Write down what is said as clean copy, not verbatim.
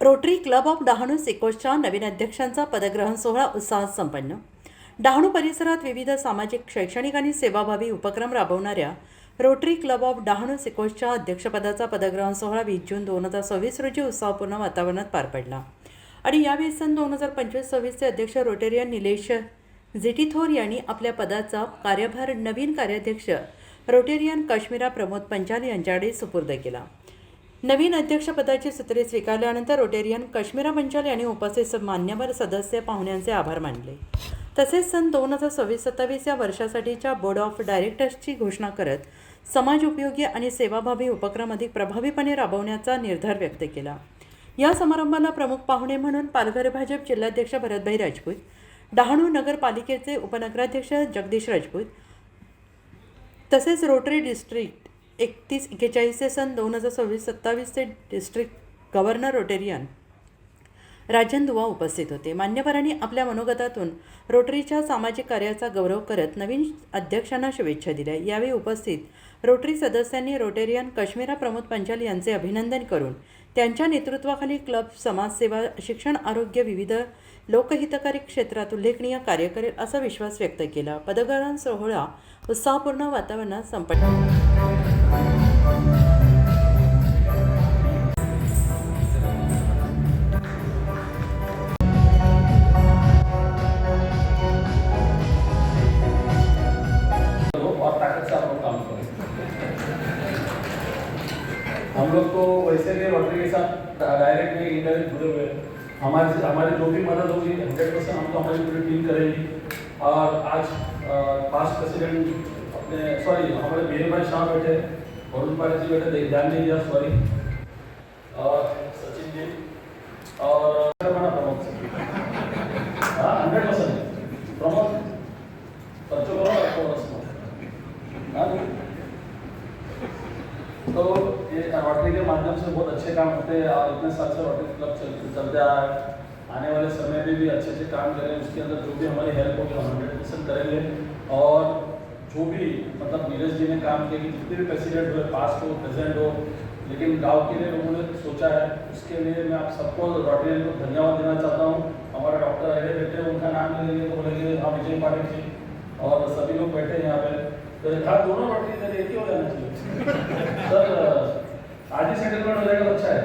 Rotary club of Dahanu सिकोसच्या नवीन अध्यक्षांचा पदग्रहण सोहळा उत्साहात संपन्न। डहाणू परिसरात विविध सामाजिक, शैक्षणिक आणि सेवाभावी उपक्रम राबवणाऱ्या रोटरी क्लब ऑफ डहाणू सिकोसच्या अध्यक्षपदाचा पदग्रहण सोहळा 20 जून 2026 रोजी उत्साहपूर्ण वातावरणात पार पडला आणि यावेळी सन 2025-26चे अध्यक्ष रोटेरियन निलेश झेटिथोर यांनी आपल्या पदाचा कार्यभार नवीन कार्याध्यक्ष रोटेरियन काश्मीरा प्रमोद पंचाल यांच्याकडे सुपूर्द केला। नवीन अध्यक्षपदाची सूत्रे स्वीकारल्यानंतर रोटेरियन काश्मीरा पंचाल यांनी उपस्थित मान्यवर सदस्य पाहुण्यांचे आभार मानले। तसेच सन 2026-27 या वर्षासाठीच्या बोर्ड ऑफ डायरेक्टर्सची घोषणा करत समाज उपयोगी आणि सेवाभावी उपक्रम अधिक प्रभावीपणे राबवण्याचा निर्धार व्यक्त केला। या समारंभाला प्रमुख पाहुणे म्हणून पालघर भाजप जिल्हाध्यक्ष भरतभाई राजपूत, डहाणू नगरपालिकेचे उपनगराध्यक्ष जगदीश राजपूत, तसेच रोटरी डिस्ट्रिक्ट 3141 सन 2026-27 डिस्ट्रिक्ट गव्हर्नर रोटेरियन राजन दुवा उपस्थित होते। मान्यवरांनी आपल्या मनोगतातून रोटरीच्या सामाजिक कार्याचा गौरव करत नवीन अध्यक्षांना शुभेच्छा दिल्या। यावेळी उपस्थित रोटरी सदस्यांनी रोटेरियन काश्मीरा प्रमोद पंचाल यांचे अभिनंदन करून त्यांच्या नेतृत्वाखाली क्लब समाजसेवा, शिक्षण, आरोग्य, विविध लोकहितकारी क्षेत्रात उल्लेखनीय कार्य करेल असा विश्वास व्यक्त केला। पदग्रहण सोहळा उत्साहपूर्ण वातावरणात संपन्न। हम लोग तो वैसे भी रोटरी के साथ डायरेक्टली इनडायरेक्ट जुड़े हुए हैं। हमारी जो भी मदद होगी 100% हम तो हमारी पूरी टीम करेगी। और आज पास्ट प्रेसिडेंट हमारे वीर भाई शाह बैठे, वरुण पाटिल जी बैठे, ध्यान नहीं दिया, सॉरी, और सचिन जी और प्रमोद जी, हाँ 100% प्रमोद बच्चों को तो ये रोटरी के माध्यम से बहुत अच्छे काम होते हैं और इतने साल से रोटरी क्लब चलते आ रहा है। आने वाले समय में भी अच्छे अच्छे काम करें, उसके अंदर जो भी हमारी हेल्प होगी हम 100% करेंगे। और जो भी मतलब नीरज जी ने काम किया कि जितने भी प्रेसिडेंट हुए, पास्ट हो, प्रेजेंट हो, लेकिन गांव के लिए लोगों ने सोचा है, उसके लिए मैं आप सबको रोटरियन को धन्यवाद देना चाहता हूँ। हमारा डॉक्टर अरे बैठे, उनका नाम ले लेंगे तो बोलेंगे हाँ विजय पाटिल जी, और सभी लोग बैठे यहाँ पे, तो दोनों रोटरी इधर एक ही हो जाना चाहिए। सर आज ही सेटलमेंट हो जाएगा, अच्छा है।